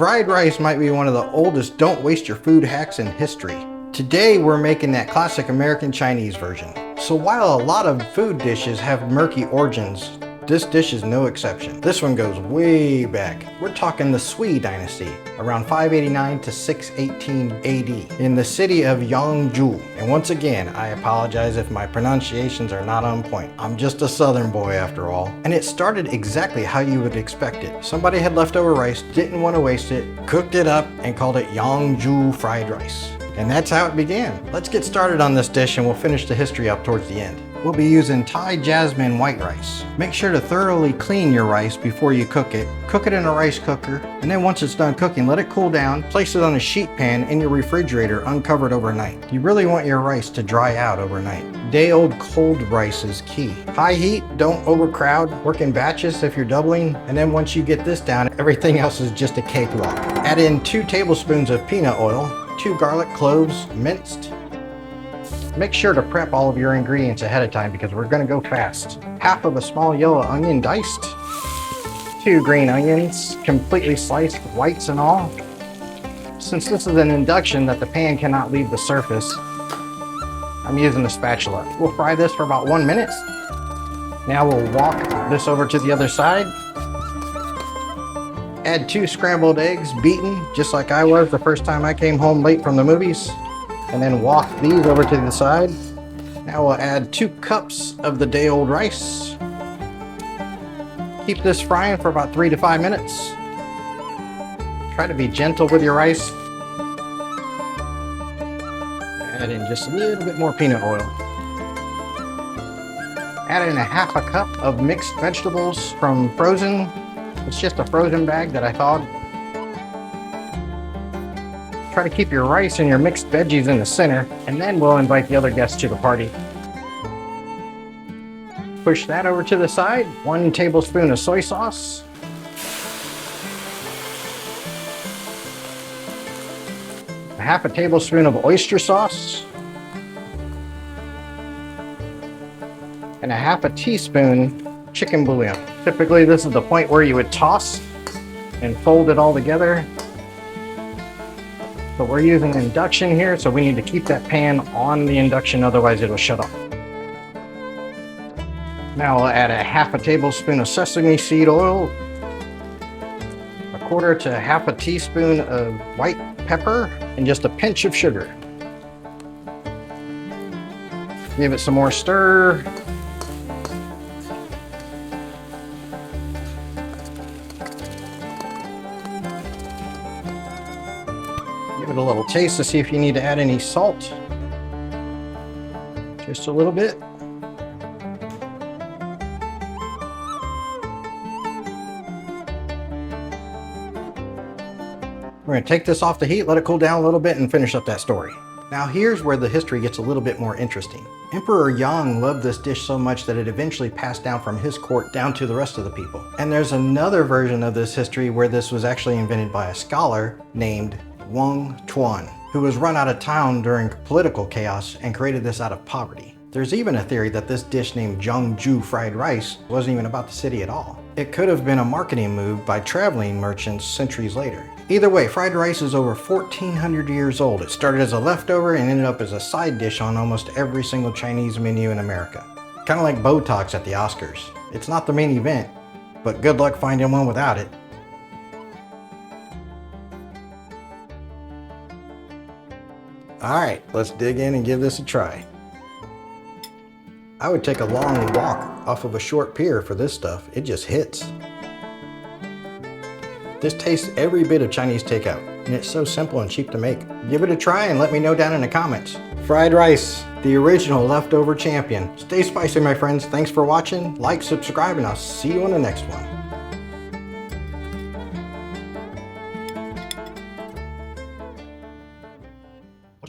Fried rice might be one of the oldest don't waste your food hacks in history. Today we're making that classic American Chinese version. So while a lot of food dishes have murky origins, this dish is no exception. This one goes way back. We're talking the Sui dynasty, around 589 to 618 AD, in the city of Yangzhou. And once again, I apologize if my pronunciations are not on point. I'm just a southern boy after all. And it started exactly how you would expect it. Somebody had leftover rice, didn't want to waste it, cooked it up, and called it Yangzhou fried rice. And that's how it began. Let's get started on this dish and we'll finish the history up towards the end. We'll be using Thai jasmine white rice. Make sure to thoroughly clean your rice before you cook it. Cook it in a rice cooker, and then once it's done cooking, let it cool down. Place it on a sheet pan in your refrigerator uncovered overnight. You really want your rice to dry out overnight. Day-old cold rice is key. High heat, don't overcrowd. Work in batches if you're doubling, and then once you get this down, everything else is just a cakewalk. Add in 2 tablespoons of peanut oil, 2 garlic cloves minced. Make sure to prep all of your ingredients ahead of time because we're going to go fast. Half of a small yellow onion diced. 2 green onions, completely sliced, whites and all. Since this is an induction that the pan cannot leave the surface, I'm using a spatula. We'll fry this for about 1 minute. Now we'll walk this over to the other side. Add 2 scrambled eggs, beaten, just like I was the first time I came home late from the movies. And then walk these over to the side. Now we'll add 2 cups of the day-old rice. Keep this frying for about 3 to 5 minutes. Try to be gentle with your rice. Add in just a little bit more peanut oil. Add in a half a cup of mixed vegetables from frozen. It's just a frozen bag that I thawed. Try to keep your rice and your mixed veggies in the center, and then we'll invite the other guests to the party. Push that over to the side. 1 tablespoon of soy sauce. A half a tablespoon of oyster sauce. And a half a teaspoon chicken bouillon. Typically, this is the point where you would toss and fold it all together. But we're using induction here, so we need to keep that pan on the induction, otherwise it'll shut off. Now we'll add a half a tablespoon of sesame seed oil, 1/4 to half a teaspoon of white pepper, and just a pinch of sugar. Give it some more stir. Give it a little taste to see if you need to add any salt. Just a little bit. We're going to take this off the heat, let it cool down a little bit, and finish up that story. Now here's where the history gets a little bit more interesting. Emperor Yang loved this dish so much that it eventually passed down from his court down to the rest of the people. And there's another version of this history where this was actually invented by a scholar named Wang Chuan, who was run out of town during political chaos and created this out of poverty. There's even a theory that this dish named Yangzhou fried rice wasn't even about the city at all. It could have been a marketing move by traveling merchants centuries later. Either way, fried rice is over 1,400 years old. It started as a leftover and ended up as a side dish on almost every single Chinese menu in America. Kind of like Botox at the Oscars. It's not the main event, but good luck finding one without it. Alright, let's dig in and give this a try. I would take a long walk off of a short pier for this stuff. It just hits. This tastes every bit of Chinese takeout, and it's so simple and cheap to make. Give it a try and let me know down in the comments. Fried rice, the original leftover champion. Stay spicy, my friends. Thanks for watching. Like, subscribe, and I'll see you on the next one.